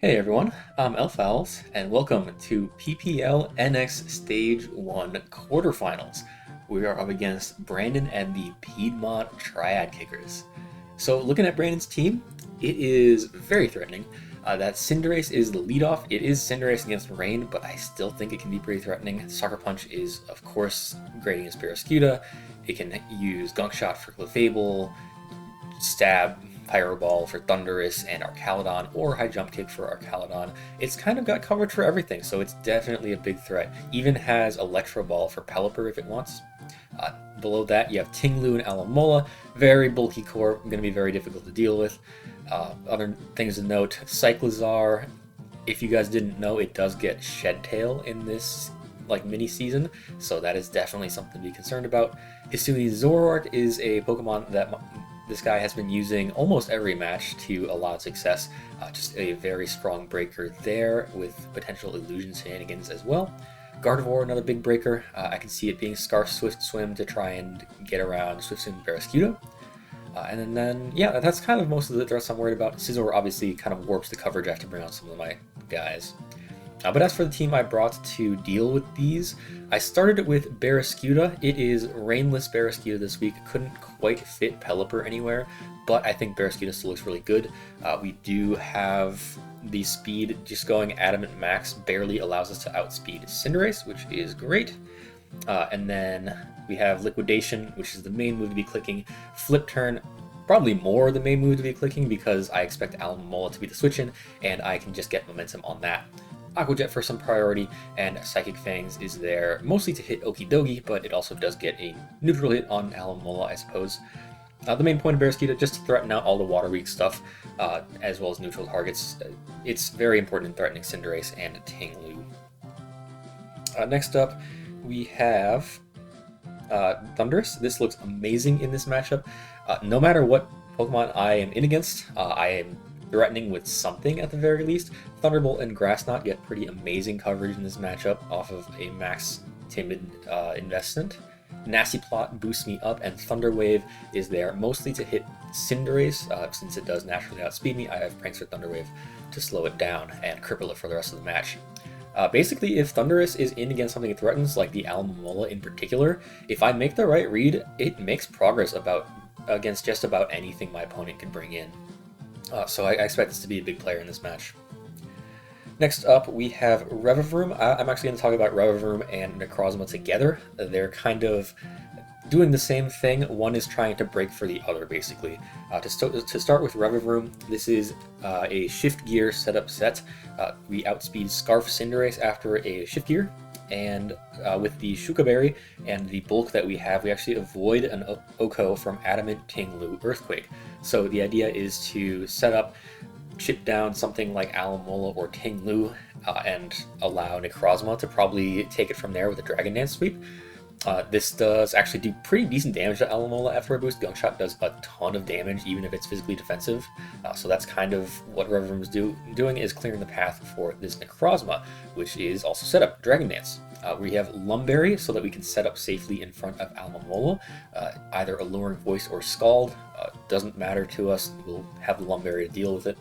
Hey everyone, I'm Elfowls, and welcome to PPL NX Stage 1 Quarterfinals. We are up against Brandon and the Piedmont Triad Kickers. So looking at Brandon's team, it is very threatening. That Cinderace is the leadoff. It is Cinderace against Rain, but I still think it can be pretty threatening. Sucker Punch is, of course, great against Barraskewda. It can use Gunk Shot for Clefable, Stab, Pyro Ball for Thundurus and Archaludon, or High Jump Kick for Archaludon. It's kind of got coverage for everything, so it's definitely a big threat. Even has Electro Ball for Pelipper if it wants. Below that, you have Ting-Lu and Alomola. Very bulky core, going to be very difficult to deal with. Other things to note, Cyclizar, if you guys didn't know, it does get Shed Tail in this mini season, so that is definitely something to be concerned about. Hisui Zoroark is a Pokemon that this guy has been using almost every match to a lot of success. Just a very strong breaker there with potential illusion shenanigans as well. Gardevoir, another big breaker. I can see it being Scarf Swift Swim to try and get around Swift Swim Barraskewda. And then, yeah, that's kind of most of the threats I'm worried about. Scizor obviously kind of warps the coverage. I have to bring out some of my guys. But as for the team I brought to deal with these, I started it with Barraskewda. It is Rainless Barraskewda this week. Couldn't quite fit Pelipper anywhere, but I think Barraskewda still looks really good. We do have the speed. Just going Adamant Max barely allows us to outspeed Cinderace, which is great. And then we have Liquidation, which is the main move to be clicking. Flip Turn, probably more the main move to be clicking because I expect Alomola to be the switch-in, and I can just get momentum on that. Aqua Jet for some priority, and Psychic Fangs is there mostly to hit Okidogi, but it also does get a neutral hit on Alomola, I suppose. The main point of Barraskewda, just to threaten out all the Water Weak stuff, as well as neutral targets. It's very important in threatening Cinderace and Ting-Lu. Next up, we have Thundurus. This looks amazing in this matchup. No matter what Pokemon I am in against, I am threatening with something at the very least. Thunderbolt and Grass Knot get pretty amazing coverage in this matchup off of a max timid investment. Nasty Plot boosts me up, and Thunder Wave is there mostly to hit Cinderace. Since it does naturally outspeed me, I have Prankster Thunder Wave to slow it down and cripple it for the rest of the match. Basically, if Thundurus is in against something it threatens, like the Alomola in particular, if I make the right read, it makes progress against just about anything my opponent can bring in. So I expect this to be a big player in this match. Next up, we have Revavroom. I'm actually going to talk about Revavroom and Necrozma together. They're kind of doing the same thing. One is trying to break for the other, basically. To start with Revavroom, this is a Shift Gear setup set. We outspeed Scarf Cinderace after a Shift Gear, and with the Shuka Berry and the bulk that we have, we actually avoid an Oko from Adamant, Ting-Lu, Earthquake. So the idea is to set up, chip down something like Alomola or Ting-Lu, and allow Necrozma to probably take it from there with a Dragon Dance sweep. This does actually do pretty decent damage to Alomola after a boost. Gunk Shot does a ton of damage, even if it's physically defensive. So that's kind of what Revavroom is doing, is clearing the path for this Necrozma, which is also set up Dragon Dance. We have Lumberry so that we can set up safely in front of Alomola, either Alluring Voice or Scald. Doesn't matter to us, we'll have Lumberry to deal with it.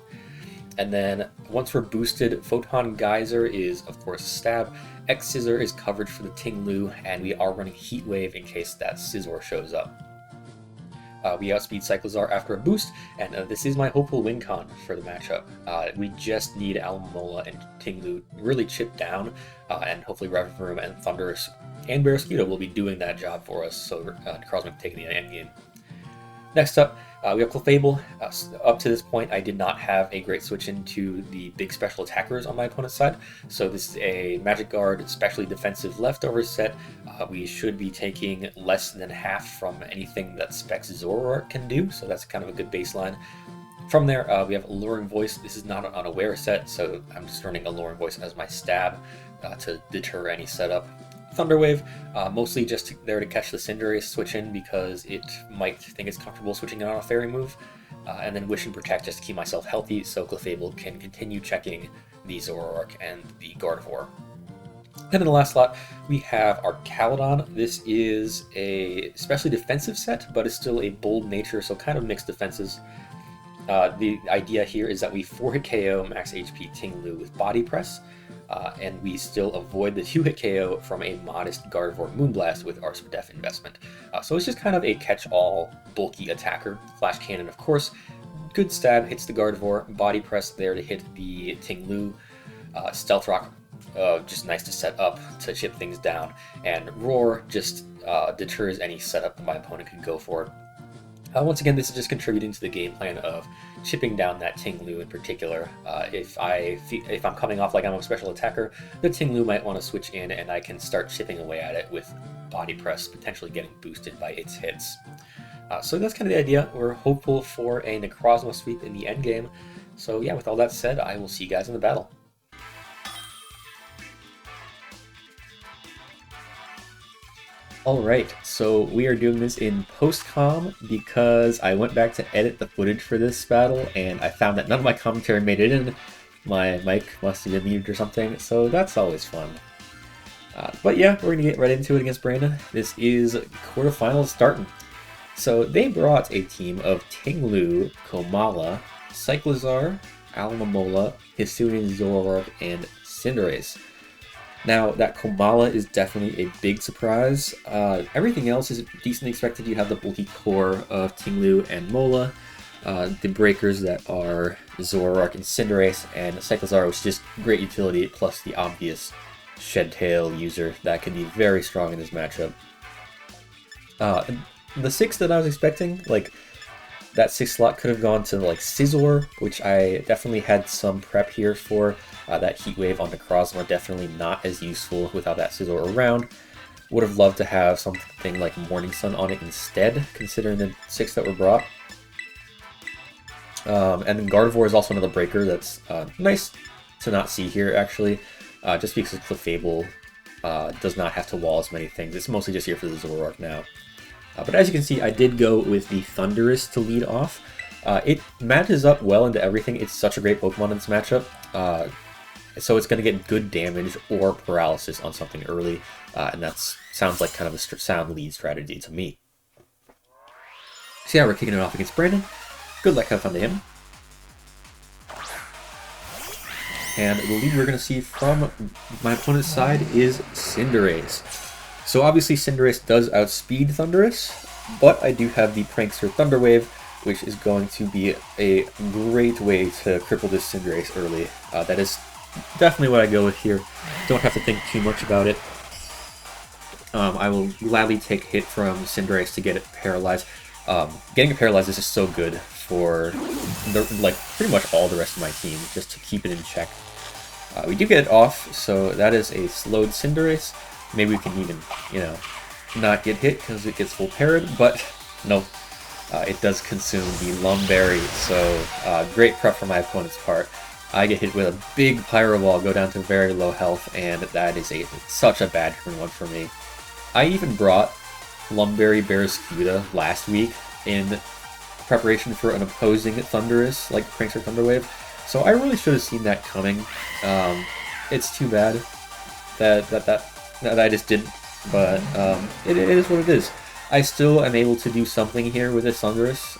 And then once we're boosted, Photon Geyser is, of course, Stab. X-Scissor is coverage for the Ting-Lu, and we are running Heat Wave in case that Scizor shows up. We outspeed Cyclizar after a boost, and this is my hopeful win con for the matchup. We just need Alomola and Ting-Lu really chip down, and hopefully Revavroom and Thundurus and Barraskewda will be doing that job for us, so Necrozma taking the end game. Next up, we have Clefable. Up to this point, I did not have a great switch into the big special attackers on my opponent's side, so this is a Magic Guard, especially defensive leftover set. We should be taking less than half from anything that Specs Zoroark can do, so that's kind of a good baseline. From there, we have Alluring Voice. This is not an unaware set, so I'm just running Alluring Voice as my stab to deter any setup. Thunder Wave, mostly just there to catch the Cinderace switch in because it might think it's comfortable switching in on a fairy move. And then Wish and Protect just to keep myself healthy so Clefable can continue checking the Zoroark and the Gardevoir. And in the last slot, we have Archaludon. This is a especially defensive set, but it's still a bold nature, so kind of mixed defenses. The idea here is that we 4-hit KO max HP Ting-Lu with Body Press, and we still avoid the 2-hit KO from a modest Gardevoir Moonblast with Arse Def investment. So it's just kind of a catch-all, bulky attacker. Flash Cannon, of course, good stab, hits the Gardevoir, Body Press there to hit the Ting-Lu, Stealth Rock, just nice to set up to chip things down, and Roar just deters any setup that my opponent could go for. Once again, this is just contributing to the game plan of chipping down that Ting-Lu in particular. If I'm coming off like I'm a special attacker, the Ting-Lu might want to switch in, and I can start chipping away at it with Body Press, potentially getting boosted by its hits. So that's kind of the idea. We're hopeful for a Necrozma sweep in the endgame. So yeah, with all that said, I will see you guys in the battle. Alright, so we are doing this in post-com because I went back to edit the footage for this battle and I found that none of my commentary made it in. My mic must have been muted or something, so that's always fun. But yeah, we're going to get right into it against Brandon. This is quarterfinals starting. So they brought a team of Ting-Lu, Komala, Cyclizar, Alomomola, Hisuian, Zoroark, and Cinderace. Now, that Komala is definitely a big surprise. Everything else is decently expected. You have the bulky core of Ting-Lu and Mola, the breakers that are Zoroark and Cinderace, and Cyclizar, which is just great utility, plus the obvious Shed Tail user that can be very strong in this matchup. The 6 that I was expecting, like, that 6 slot could have gone to, like, Scizor, which I definitely had some prep here for. That Heat Wave on Necrozma, definitely not as useful without that Scizor around. Would have loved to have something like Morning Sun on it instead, considering the 6 that were brought. And then Gardevoir is also another breaker that's nice to not see here, actually, just because Clefable does not have to wall as many things. It's mostly just here for the Zoroark now. But as you can see, I did go with the Thundurus to lead off. It matches up well into everything. It's such a great Pokemon in this matchup. So it's going to get good damage or paralysis on something early, and that sounds like kind of a sound lead strategy to me. So yeah, we're kicking it off against Brandon. Good luck, have fun to him. And the lead we're going to see from my opponent's side is Cinderace. So obviously Cinderace does outspeed Thundurus, but I do have the Prankster Thunder Wave, which is going to be a great way to cripple this Cinderace early. That is definitely what I go with here. Don't have to think too much about it. I will gladly take hit from Cinderace to get it paralyzed. Getting it paralyzed is just so good for pretty much all the rest of my team, just to keep it in check. We do get it off, so that is a slowed Cinderace. Maybe we can even, not get hit because it gets full parried, but nope. It does consume the Lumberry, so great prep from my opponent's part. I get hit with a big Pyro Ball, go down to very low health, and that is such a bad turn 1 for me. I even brought Lumberry Barraskewda last week in preparation for an opposing Thundurus, like Prankster Thunder Wave, so I really should have seen that coming. It's too bad that I just didn't, but it is what it is. I still am able to do something here with this Thundurus.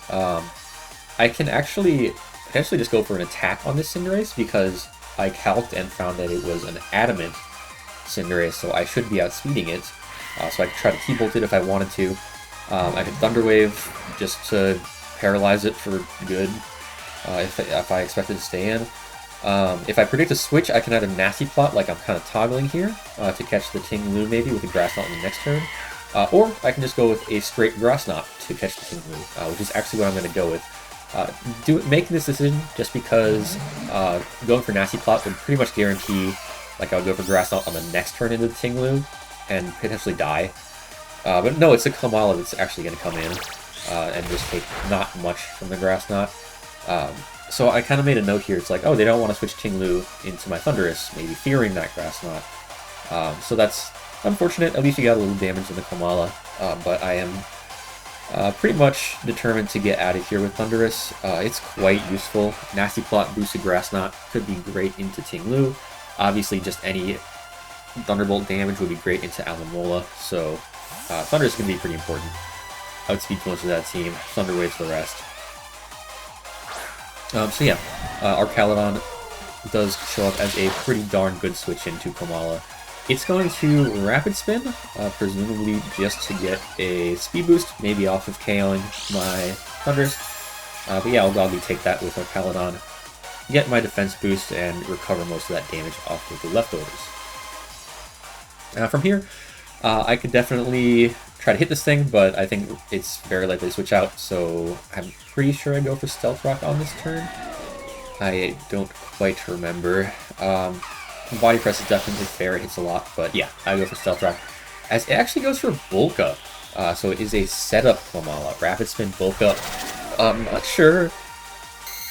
I can actually just go for an attack on this Cinderace because I calced and found that it was an adamant Cinderace, so I should be outspeeding it. So I could try to T-Bolt it if I wanted to. I could Thunder Wave just to paralyze it for good if I expect it to stay in. If I predict a switch, I can either Nasty Plot, like I'm kind of toggling here, to catch the Ting-Lu maybe with a Grass Knot in the next turn. Or I can just go with a straight Grass Knot to catch the Ting-Lu, which is actually what I'm going to go with. Making this decision just because going for Nasty Plot would pretty much guarantee like I would go for Grass Knot on the next turn into the Ting-Lu and potentially die. But no, it's a Komala that's actually going to come in and just take not much from the Grass Knot. So I kind of made a note here. It's like, oh, they don't want to switch Ting-Lu into my Thundurus, maybe fearing that Grass Knot. So that's unfortunate. At least you got a little damage in the Komala, but I am pretty much determined to get out of here with Thundurus. It's quite useful. Nasty Plot, boosted Grass Knot could be great into Ting-Lu. Obviously, just any Thunderbolt damage would be great into Alomomola, so Thundurus is going to be pretty important. Outspeed most of that team, Thunder Waves the rest. So yeah, our Caledon does show up as a pretty darn good switch into Komala. It's going to Rapid Spin, presumably just to get a speed boost, maybe off of KOing my Thunders. But yeah, I'll gladly take that with our Caledon, get my defense boost, and recover most of that damage off of the leftovers. From here, I could definitely try to hit this thing, but I think it's very likely to switch out, so I'm pretty sure I go for Stealth Rock on this turn. I don't quite remember. Body Press is definitely fair, it hits a lot, but yeah, I go for Stealth Rock. As it actually goes for Bulk Up, so it is a setup Komala. Rapid Spin, Bulk Up. I'm not sure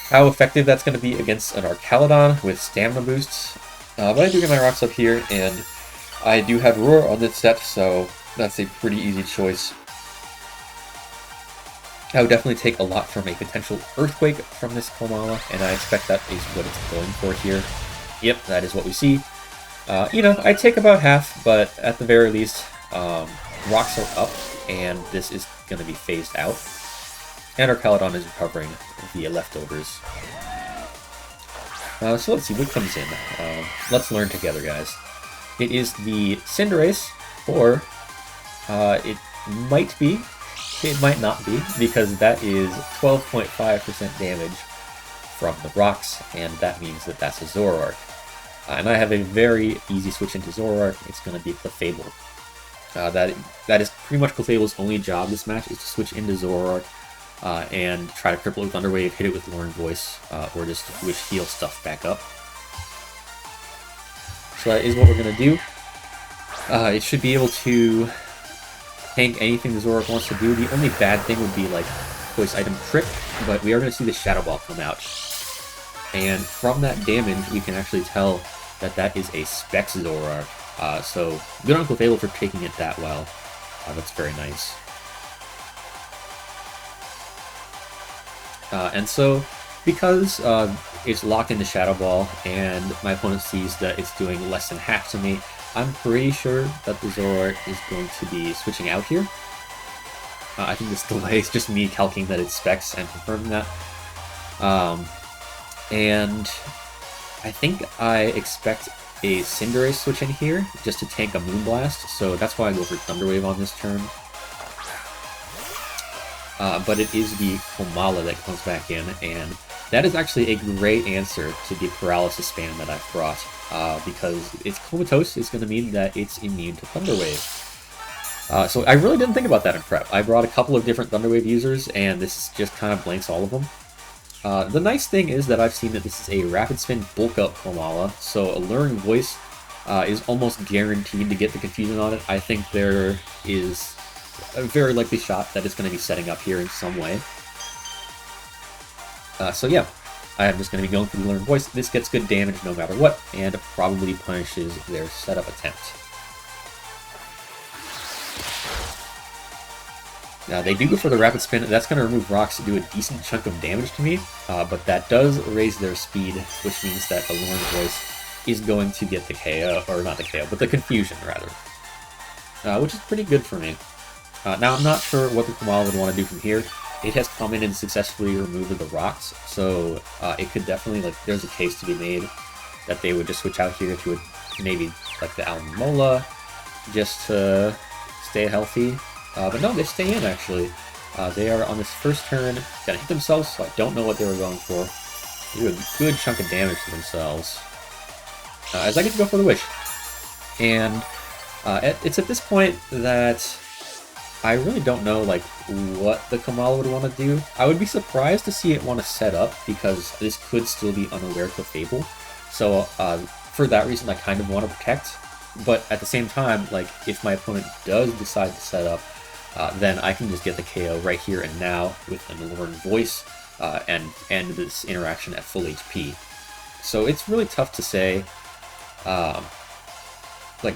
how effective that's going to be against an Arcaladon with stamina boosts, but I do get my rocks up here, and I do have Roar on this set, so that's a pretty easy choice. I would definitely take a lot from a potential Earthquake from this Komala, and I expect that is what it's going for here. Yep, that is what we see. You know, I take about half, but at the very least, rocks are up, and this is going to be phased out. And our Caledon is recovering via leftovers. So let's see what comes in. Let's learn together, guys. It is the Cinderace, or it might be, it might not be, because that is 12.5% damage from the rocks, and that means that that's a Zoroark. And I have a very easy switch into Zoroark. It's going to be Clefable. That is pretty much Clefable's only job this match, is to switch into Zoroark and try to cripple it with Thunder Wave, hit it with Learn Voice, or just wish heal stuff back up. So that is what we're going to do. It should be able to tank anything the Zoroark wants to do. The only bad thing would be like Choice Item Trick, but we are going to see the Shadow Ball come out. And from that damage, we can actually tell that that is a Specs Zoroark. So good on Clefable for taking it that well. That's very nice. And so, because it's locked into Shadow Ball, and my opponent sees that it's doing less than half to me, I'm pretty sure that the Zoroark is going to be switching out here. I think this delay is just me calculating that it's Specs and confirming that. And I think I expect a Cinderace switch in here, just to tank a Moonblast, so that's why I go for Thunder Wave on this turn. But it is the Komala that comes back in, and that is actually a great answer to the Paralysis spam that I've brought, because it's Comatose is going to mean that it's immune to Thunder Wave. So I really didn't think about that in prep. I brought a couple of different Thunder Wave users, and this just kind of blanks all of them. The nice thing is that I've seen that this is a Rapid Spin Bulk Up Komala, so a Learn Voice is almost guaranteed to get the confusion on it. I think there is a very likely shot that it's going to be setting up here in some way. So yeah, I'm just going to be going for the Learn Voice. This gets good damage no matter what, and probably punishes their setup attempt. Now, they do go for the Rapid Spin. That's going to remove rocks to do a decent chunk of damage to me, but that does raise their speed, which means that the Learn Voice is going to get the KO, or not the KO, but the Confusion, rather. Which is pretty good for me. Now, I'm not sure what the Komala would want to do from here. It has come in and successfully removed the rocks, so it could definitely, like, there's a case to be made that they would just switch out here to maybe, like, the Alomola, just to stay healthy. But no, they stay in, actually. They are, on this first turn, gonna hit themselves, so I don't know what they were going for. They do a good chunk of damage to themselves. As I get to go for the Wish. And it's at this point that I really don't know, like, what the Komala would want to do. I would be surprised to see it want to set up, because this could still be unaware Clefable. So, for that reason, I kind of want to protect. But at the same time, like, if my opponent does decide to set up, then I can just get the KO right here and now with an Learn Voice and end this interaction at full HP. So it's really tough to say, like,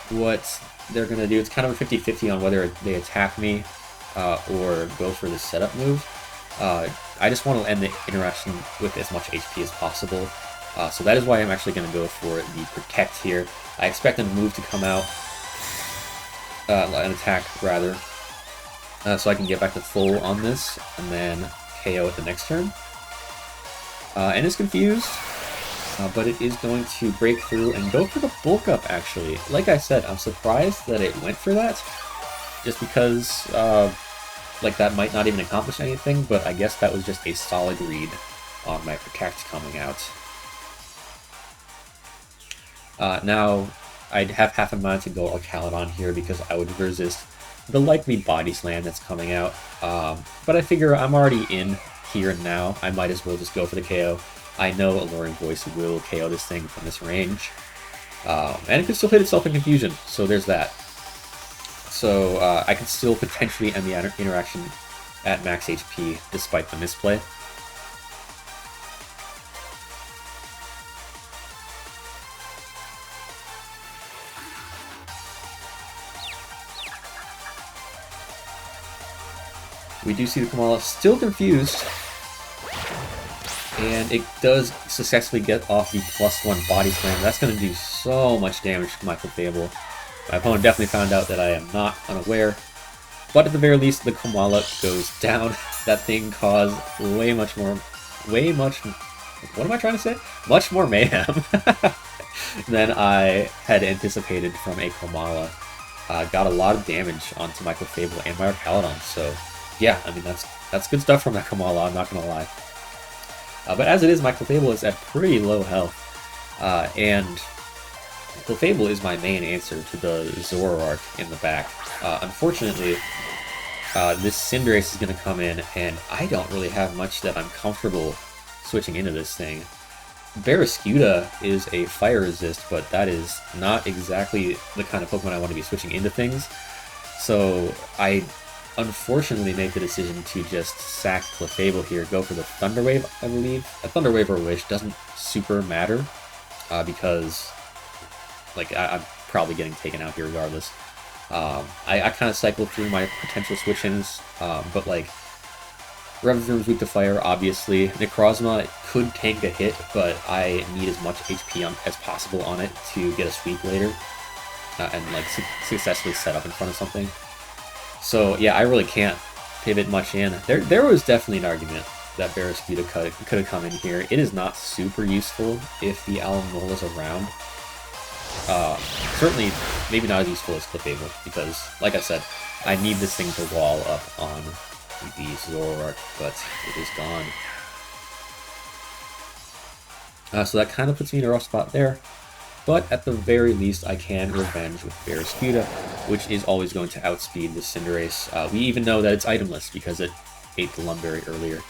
what they're going to do. It's kind of a 50-50 on whether they attack me or go for the setup move. I just want to end the interaction with as much HP as possible. So that is why I'm actually going to go for the Protect here. I expect a move to come out, an attack rather, so I can get back to full on this, and then KO at the next turn. and is confused, but it is going to break through and go for the bulk up, actually. Like I said, I'm surprised that it went for that, just because like that might not even accomplish anything, but I guess that was just a solid read on my Protect coming out. Now, I'd have half a mind to go Archaludon here because I would resist the likely Body Slam that's coming out. But I figure I'm already in here and now. I might as well just go for the KO. I know Alluring Voice will KO this thing from this range. And it can still hit itself in confusion, so there's that. So I can still potentially end the interaction at max HP despite the misplay. We do see the Kamala still confused, and it does successfully get off the +1 Body Slam. That's going to do so much damage to my Clefable. My opponent definitely found out that I am not unaware, but at the very least, the Kamala goes down. That thing caused much more mayhem than I had anticipated from a Kamala. Got a lot of damage onto my Clefable and my Archaludon, so yeah, I mean, that's good stuff from that Kamala, I'm not gonna lie. But as it is, my Clefable is at pretty low health, and Clefable is my main answer to the Zoroark in the back. Unfortunately, this Cinderace is going to come in, and I don't really have much that I'm comfortable switching into this thing. Barraskewda is a fire resist, but that is not exactly the kind of Pokemon I want to be switching into things. So I unfortunately make the decision to just sack Clefable here, go for the Thunder Wave, I believe. A Thunder Wave or Wish doesn't super matter, because like I'm probably getting taken out here regardless. I kind of cycle through my potential switch-ins, but like Revzoom's weak to fire, obviously. Necrozma could tank a hit, but I need as much HP as possible on it to get a sweep later, and like successfully set up in front of something. So yeah, I really can't pivot much in. There was definitely an argument that Barraskewda could have come in here. It is not super useful if the Alamola's around. Certainly, maybe not as useful as Clefable, because, like I said, I need this thing to wall up on the Zoroark, but it is gone. So that kind of puts me in a rough spot there, but at the very least, I can revenge with Barraskewda, which is always going to outspeed the Cinderace. We even know that it's itemless because it ate the Lumberry earlier.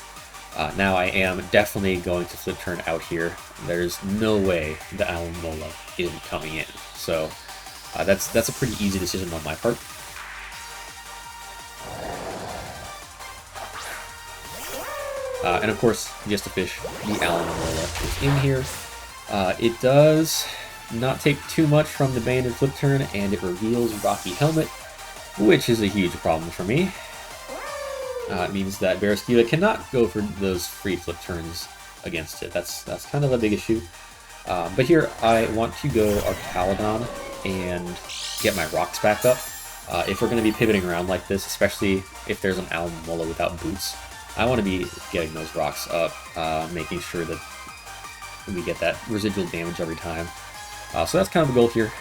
Now I am definitely going to flip turn out here. There's no way the Alomola isn't coming in. So that's a pretty easy decision on my part. And of course, just to fish, the Alomola is in here. It does not take too much from the Banded flip turn, and it reveals Rocky Helmet, which is a huge problem for me. It means that Barraskewda cannot go for those free flip turns against it. That's kind of a big issue. But here, I want to go Archaludon and get my rocks back up. If we're going to be pivoting around like this, especially if there's an Alomola without boots, I want to be getting those rocks up, making sure that we get that residual damage every time. So that's kind of the goal here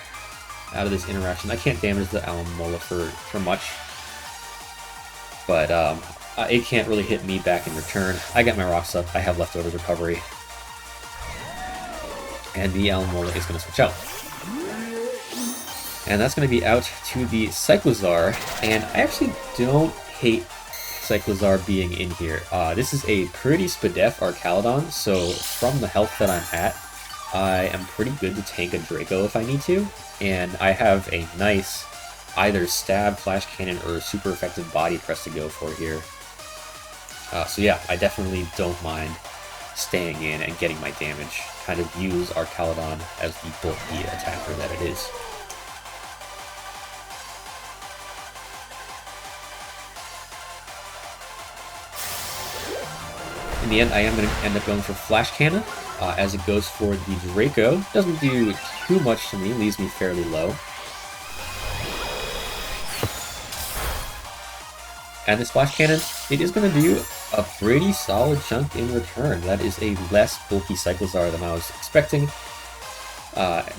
out of this interaction. I can't damage the Alomola for much, but it can't really hit me back in return. I got my rocks up, I have leftovers recovery, and the Alomola is going to switch out. And that's going to be out to the Cyclizar, and I actually don't hate Cyclizar being in here. This is a pretty spadef Archaludon, so from the health that I'm at, I am pretty good to tank a Draco if I need to, and I have a nice either stab, flash cannon, or super effective body press to go for here. So yeah, I definitely don't mind staying in and getting my damage. Kind of use Archaludon as the bulky attacker that it is. In the end, I am going to end up going for Flash Cannon, as it goes for the Draco. Doesn't do too much to me, leaves me fairly low. And this Flash Cannon, it is going to do a pretty solid chunk in return. That is a less bulky Cyclizar than I was expecting.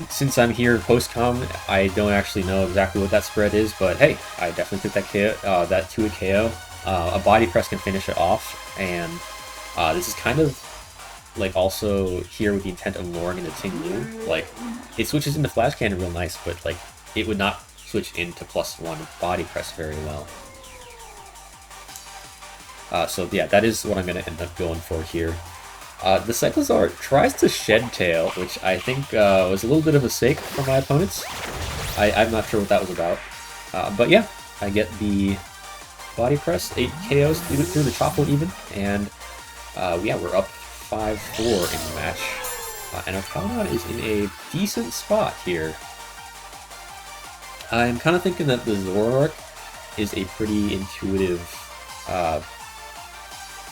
Since I'm here post-com, I don't actually know exactly what that spread is, but hey, I definitely took that to a KO. A body press can finish it off, and this is kind of like also here with the intent of luring into Ting-Lu. Like, it switches into Flash Cannon real nice, but like it would not switch into +1 body press very well. So yeah, that is what I'm going to end up going for here. The Cyclizar tries to Shed Tail, which I think was a little bit of a mistake from my opponents. I'm not sure what that was about. But yeah, I get the body press, 8 KOs through the Chople even, and yeah, we're up 5-4 in the match. And our Paladin is in a decent spot here. I'm kind of thinking that the Zoroark is a pretty intuitive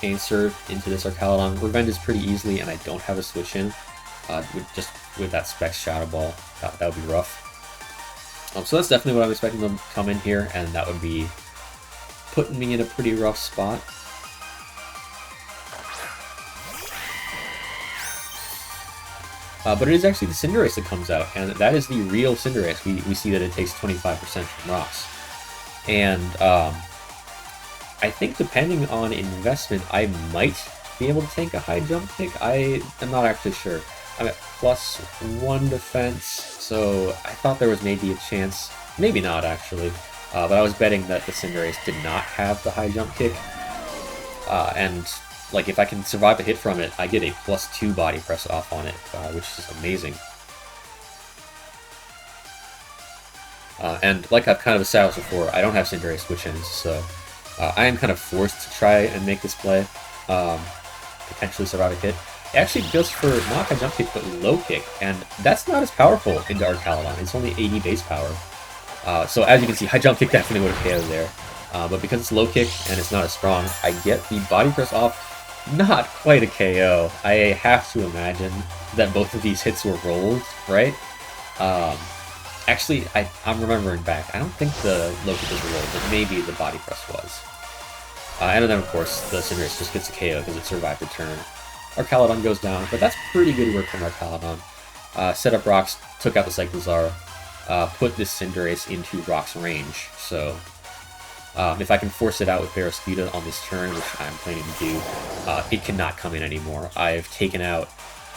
answer into this Archaludon. Revenge is pretty easily, and I don't have a switch in. With that Specs Shadow Ball, that would be rough. So that's definitely what I'm expecting them to come in here, and that would be putting me in a pretty rough spot. But it is actually the Cinderace that comes out, and that is the real Cinderace. We see that it takes 25% from rocks. And I think depending on investment, I might be able to tank a high jump kick. I am not actually sure. I'm at +1 defense, so I thought there was maybe a chance. Maybe not, actually. But I was betting that the Cinderace did not have the high jump kick. And like, if I can survive a hit from it, I get a +2 body press off on it, which is amazing. And like I've kind of established before, I don't have Cinderace switch-ins, so I am kind of forced to try and make this play, potentially survive a hit. It actually goes for not high jump kick, but low kick, and that's not as powerful into Archaludon. It's only 80 base power. So as you can see, high jump kick definitely would have KO'd there. But because it's low kick and it's not as strong, I get the body press off. Not quite a KO. I have to imagine that both of these hits were rolled, right? Actually, I'm remembering back. I don't think the low kick was rolled, but maybe the body press was. And then, of course, the Cinderace just gets a KO because it survived the turn. Archaludon goes down, but that's pretty good work from Archaludon. Set up rocks, took out the Cyclizar, put this Cinderace into rocks range. So if I can force it out with Barraskewda on this turn, which I'm planning to do, it cannot come in anymore. I've taken out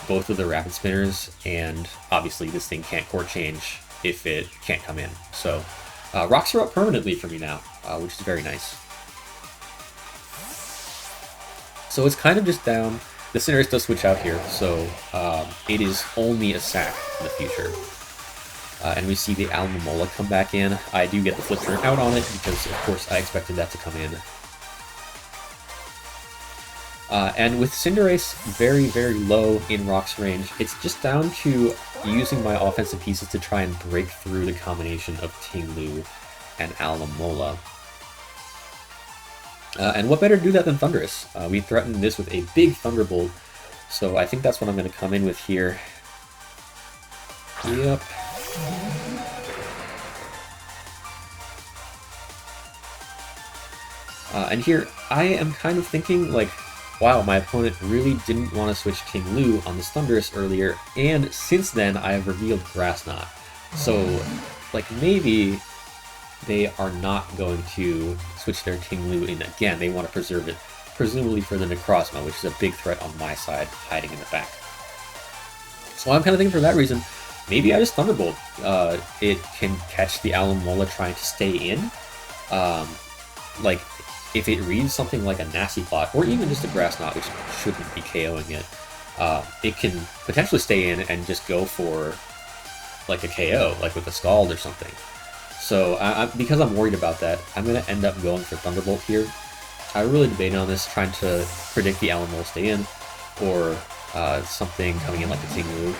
both of the Rapid Spinners, and obviously this thing can't core change if it can't come in. So rocks are up permanently for me now, which is very nice. So it's kind of just down. The Cinderace does switch out here, so it is only a sack in the future. And we see the Alomomola come back in. I do get the flip turn out on it because, of course, I expected that to come in. And with Cinderace very, very low in rocks range, it's just down to using my offensive pieces to try and break through the combination of Ting-Lu and Alomomola. And what better to do that than Thundurus? We threatened this with a big Thunderbolt, so I think that's what I'm going to come in with here. Yep. And here, I am kind of thinking, like, wow, my opponent really didn't want to switch Ting-Lu on this Thundurus earlier, and since then I have revealed Grass Knot. So, like, maybe they are not going to switch their Ting-Lu in again. They want to preserve it, presumably for the Necrozma, which is a big threat on my side, hiding in the back. So I'm kind of thinking for that reason, maybe I just Thunderbolt. It can catch the Alomomola trying to stay in. Like, if it reads something like a Nasty Plot, or even just a Grass Knot, which shouldn't be KOing it, it can potentially stay in and just go for like a KO, like with a Scald or something. So because I'm worried about that, I'm going to end up going for Thunderbolt here. I really debated on this, trying to predict the Alomomola stay in, or something coming in like a Ting-Lu.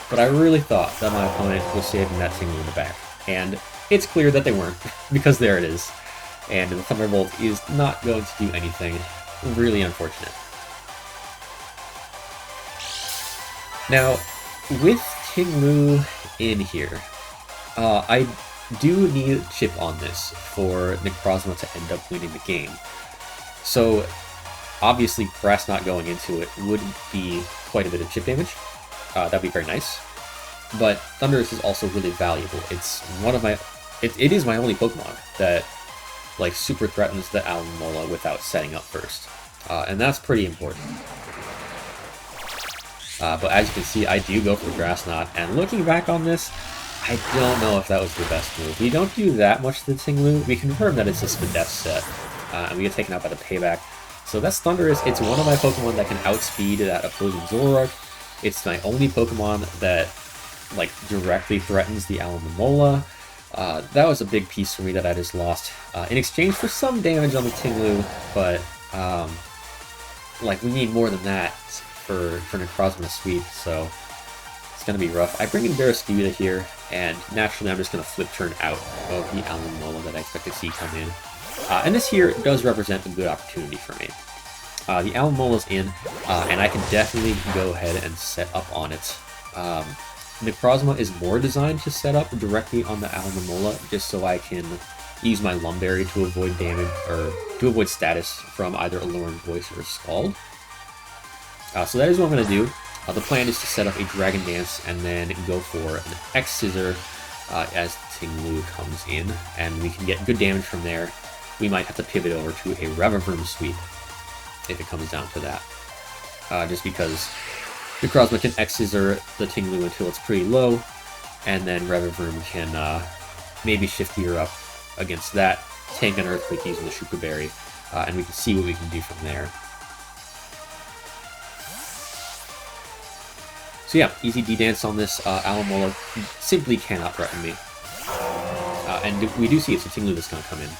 But I really thought that my opponent was saving that Ting-Lu in the back. And it's clear that they weren't, because there it is. And the Thunderbolt is not going to do anything. Really unfortunate. Now, with Ting-Lu in here, I do need a chip on this for Necrozma to end up winning the game. So Obviously, Grass Knot going into it would be quite a bit of chip damage. That'd be very nice. But Thundurus is also really valuable. It's one of my... It is my only Pokemon that, like, super threatens the Alomomola without setting up first. And that's pretty important. But as you can see, I do go for Grass Knot, and looking back on this, I don't know if that was the best move. We don't do that much to the Ting-Lu. We confirm that it's a Spadef set, and we get taken out by the Payback. So that's Thundurus. It's one of my Pokemon that can outspeed that opposing Zoroark. It's my only Pokemon that, like, directly threatens the Alomomola. That was a big piece for me that I just lost in exchange for some damage on the Ting-Lu, but like, we need more than that for Necrozma to sweep, so it's going to be rough. I bring in Barraskewda here, and naturally I'm just going to flip turn out of the Alomomola that I expect to see come in. And this here does represent a good opportunity for me. The Alamola's in, and I can definitely go ahead and set up on it. Necrozma is more designed to set up directly on the Alomomola, just so I can use my Lumberry to avoid damage, or to avoid status from either Alluring Voice or Scald. So that is what I'm going to do. The plan is to set up a Dragon Dance and then go for an X-Scissor as Ting-Lu comes in, and we can get good damage from there. We might have to pivot over to a Revavroom sweep if it comes down to that. Just because Necrozma can X-Scissor the Ting-Lu until it's pretty low, and then Revavroom can maybe shift gear up against that, tank an Earthquake using the Shuka Berry, and we can see what we can do from there. So yeah, easy D-Dance on this. Alomomola simply cannot threaten me. And we do see it's a Ting-Lu that's going to come in.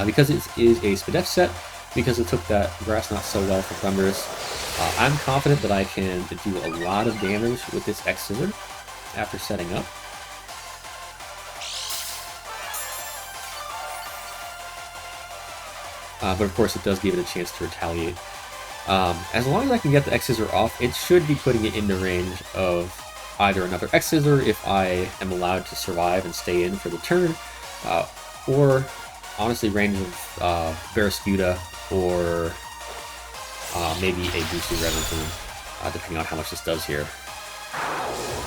Because it is a Spadef set, because it took that Grass Knot so well for Thundurus, I'm confident that I can do a lot of damage with this X-Scissor after setting up. But of course it does give it a chance to retaliate. As long as I can get the X-Scissor off, it should be putting it into range of either another X-Scissor if I am allowed to survive and stay in for the turn, or honestly range of Barraskewda or maybe a boosted Revavroom, depending on how much this does here.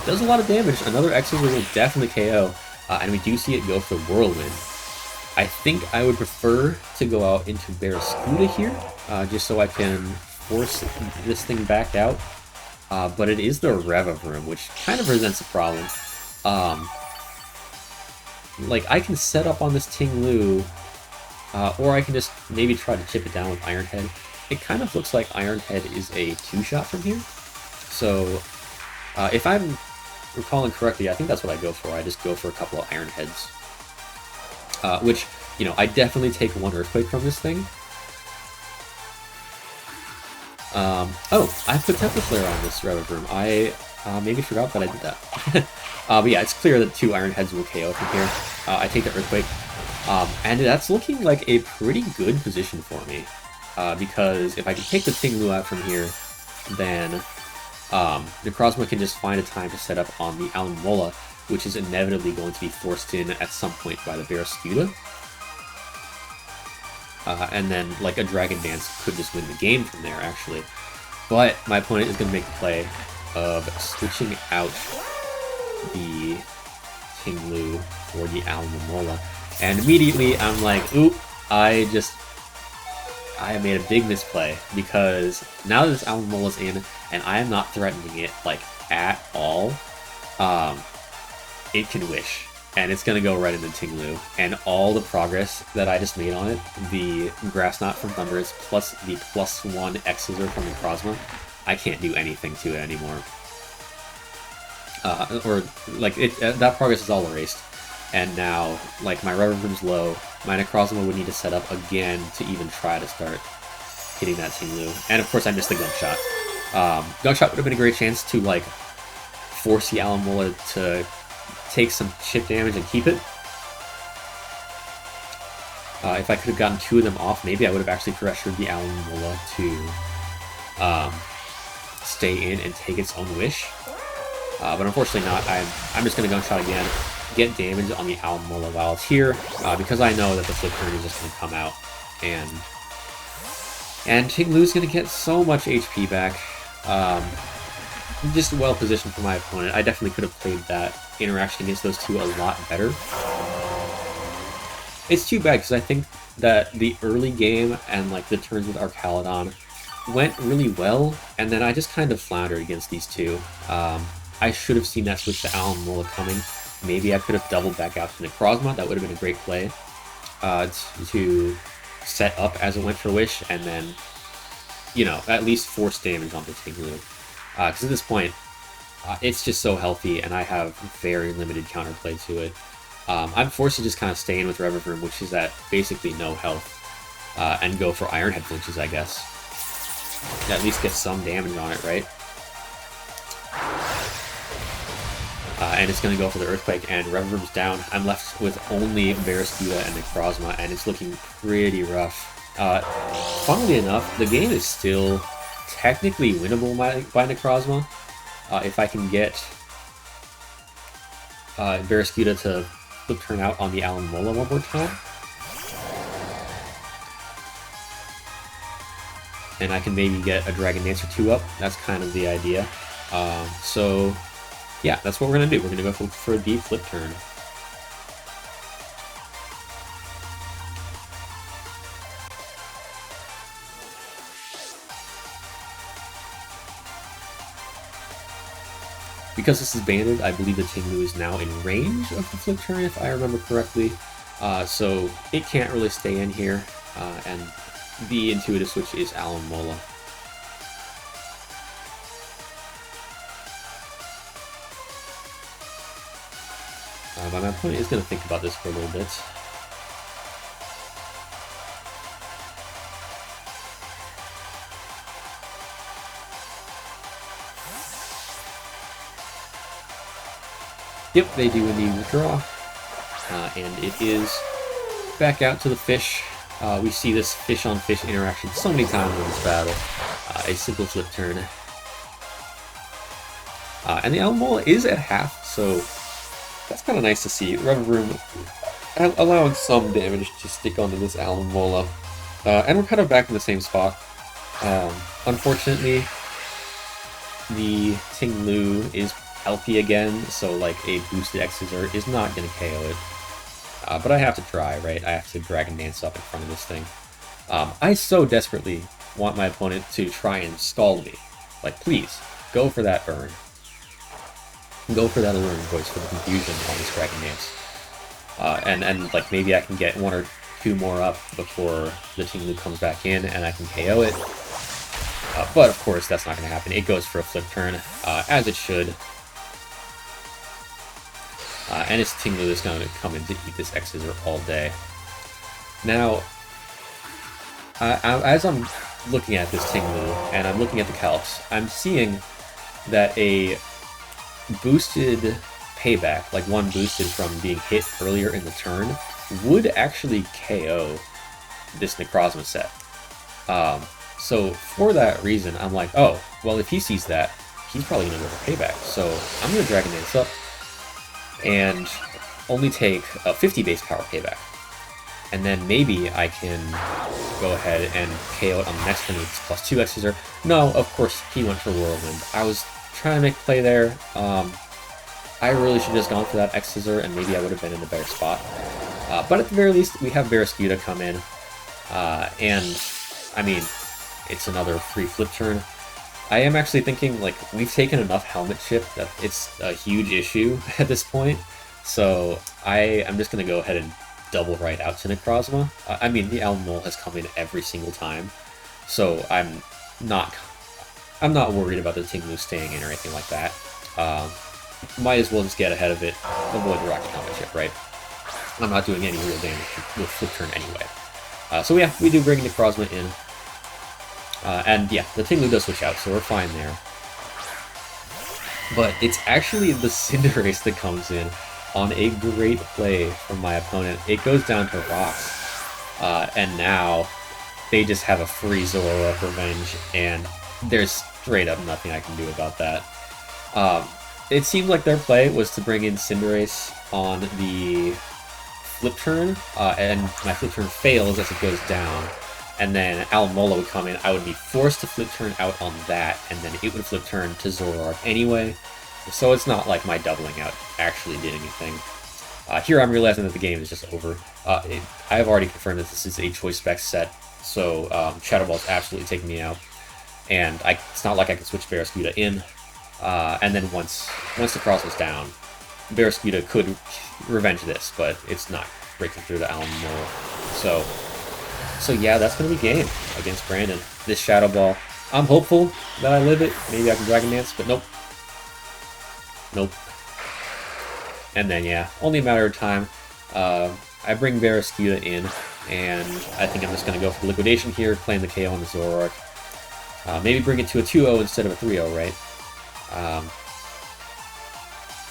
Does a lot of damage. Another X-Scissor will definitely KO, and we do see it go for Whirlwind. I think I would prefer to go out into Barraskewda here, just so I can force this thing back out. But it is the Revavroom, which kind of presents a problem. Like, I can set up on this Ting-Lu, or I can just maybe try to chip it down with Iron Head. It kind of looks like Iron Head is a two-shot from here. So, if I'm recalling correctly, I think that's what I go for. I just go for a couple of Iron Heads. Which, you know, I definitely take one Earthquake from this thing. Oh, I put Temper Flare on this Revavroom. I maybe forgot that I did that. But yeah, it's clear that two Iron Heads will KO from here. I take the Earthquake. And that's looking like a pretty good position for me. Because if I can take the Ting-Lu out from here, then Necrozma can just find a time to set up on the Alomomola, which is inevitably going to be forced in at some point by the Barraskewda. And then, like, a Dragon Dance could just win the game from there, actually. But my opponent is going to make the play of switching out the Ting-Lu for the Alomomola. And immediately, I'm like, oop, I made a big misplay, because now that this Alamomola's in, and I am not threatening it, like, at all, it can Wish, and it's going to go right into Ting-Lu, and all the progress that I just made on it, the Grass Knot from Thundurus, plus the +1 X-Scissor from Necrozma, I can't do anything to it anymore. Or, like, that progress is all erased, and now, like, my Revavroom's low, my Necrozma would need to set up again to even try to start hitting that Ting-Lu, and of course I missed the Gunshot. Gunshot would have been a great chance to, like, force the Alomomola to take some chip damage and keep it. If I could have gotten two of them off, maybe I would have actually pressured the Alomomola to stay in and take its own Wish. But unfortunately not. I'm just going to Gunshot again, get damage on the Alomomola while it's here, because I know that the flip turn is just going to come out and And Ting-Lu's going to get so much HP back. Just well positioned for my opponent. I definitely could have played that interaction against those two a lot better. It's too bad because I think that the early game and like the turns with Archaludon went really well, and then I just kind of floundered against these two. I should have seen that switch to Alomomola coming. Maybe I could have doubled back out to Necrozma. That would have been a great play to set up as it went for Wish, and then, you know, at least force damage onto Ting-Lu. Because at this point, it's just so healthy, and I have very limited counterplay to it. I'm forced to just kind of stay in with Revavroom, which is at basically no health, and go for Iron Head flinches, I guess. At least get some damage on it, right? And it's going to go for the Earthquake, and Revavroom's down. I'm left with only Barraskewda and Necrozma, and it's looking pretty rough. Funnily enough, the game is still technically winnable by Necrozma. If I can get Barraskewda to flip turn out on the Alomomola one more time. And I can maybe get a Dragon Dance or two up. That's kind of the idea. So, yeah, that's what we're going to do. We're going to go for the flip turn. Because this is banded, I believe the Ting-Lu is now in range of the flip turn, if I remember correctly. So it can't really stay in here, and the intuitive switch is Alomomola. But my opponent is going to think about this for a little bit. Yep, they do indeed withdraw, and it is back out to the fish. We see this fish-on-fish interaction so many times in this battle. A simple flip turn. And the Alomomola is at half, so that's kind of nice to see. Revavroom allowing some damage to stick onto this Alomomola. And we're kind of back in the same spot. Unfortunately, the Ting-Lu is healthy again, so like a boosted X-Scissor is not going to KO it. But I have to try, right? I have to Dragon Dance up in front of this thing. I so desperately want my opponent to try and scald me. Like, please, go for that burn. Go for that alluring voice for the confusion on this Dragon Dance. And like, maybe I can get one or two more up before the Ting-Lu comes back in and I can KO it. But of course, that's not going to happen. It goes for a flip turn, as it should. And it's Ting-Lu that's going to come in to eat this X-Scissor all day. Now, as I'm looking at this Ting-Lu, and I'm looking at the calcs, I'm seeing that a boosted payback, like one boosted from being hit earlier in the turn, would actually KO this Necrozma set. So for that reason, I'm like, oh, well, if he sees that, he's probably going to go for payback. So I'm going to Dragon Dance up and only take a 50 base power payback. And then maybe I can go ahead and KO it on the next turn with +2 X-Scissor. No, of course, he went for Whirlwind. I was trying to make a play there. I really should have just gone for that X-Scissor, and maybe I would have been in a better spot. But at the very least, we have Barraskewda come in. And, I mean, it's another free flip turn. I am actually thinking, like, we've taken enough helmet chip that it's a huge issue at this point. So I'm just going to go ahead and double right out to Necrozma. I mean, the Alomomola has come in every single time. So I'm not worried about the Ting-Lu staying in or anything like that. Might as well just get ahead of it, avoid the rocket helmet chip, right? I'm not doing any real damage with flip turn anyway. So yeah, we do bring Necrozma in. And yeah, the Ting-Lu does switch out, so we're fine there. But it's actually the Cinderace that comes in on a great play from my opponent. It goes down to rocks. And now they just have a free Zoroark revenge, and there's straight up nothing I can do about that. It seemed like their play was to bring in Cinderace on the flip turn, and my flip turn fails as it goes down. and then Alomola would come in. I would be forced to flip turn out on that, and then it would flip turn to Zoroark anyway. So it's not like my doubling out actually did anything. Here I'm realizing that the game is just over. I have already confirmed that this is a choice spec set, so Shadow Ball's absolutely taking me out. And it's not like I can switch Barraskewda in. And then once the cross was down, Barraskewda could revenge this, but it's not breaking through to Alomola. So yeah, that's going to be game against Brandon. This Shadow Ball, I'm hopeful that I live it. Maybe I can Dragon Dance, but nope. Nope. And then, yeah, only a matter of time. I bring Barraskewda in, and I think I'm just going to go for the liquidation here, playing the KO on the Zoroark. Maybe bring it to a 2-0 instead of a 3-0, right?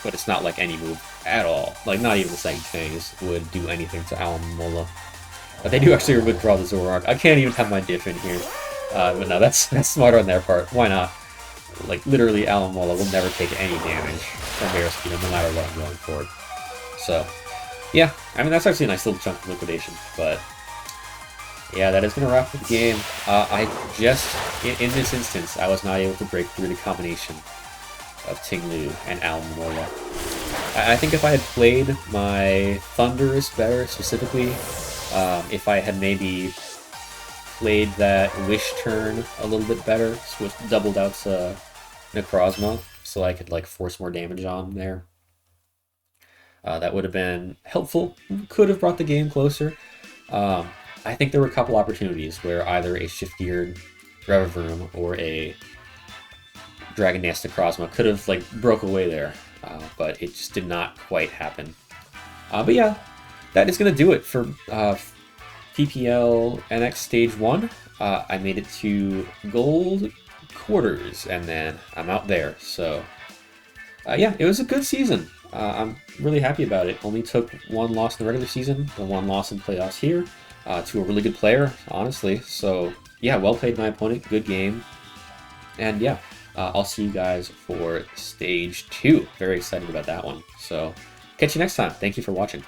But it's not like any move at all. Like, not even the second phase would do anything to Alomola. But they do actually withdraw the Zoroark. I can't even have my diff in here. But no, that's smart on their part. Why not? Like, literally, Alomola will never take any damage from Barraskewda, no matter what I'm going for. So, yeah. I mean, that's actually a nice little chunk of liquidation. But, yeah, that is going to wrap up the game. I just, in this instance, I was not able to break through the combination of Ting-Lu and Alomola. I think if I had played my Thundurus better, specifically, if I had maybe played that Wish turn a little bit better, doubled out Necrozma, so I could like force more damage on there, that would have been helpful. Could have brought the game closer. I think there were a couple opportunities where either a Shift Geared Revavroom or a Dragon Dance Necrozma could have like broke away there, but it just did not quite happen. But yeah, that is going to do it for PPL NX Stage 1. I made it to Gold Quarters, and then I'm out there. So yeah, it was a good season. I'm really happy about it. Only took one loss in the regular season, the one loss in playoffs here, to a really good player, honestly. So yeah, well played my opponent, good game. And yeah, I'll see you guys for Stage 2. Very excited about that one. So catch you next time. Thank you for watching.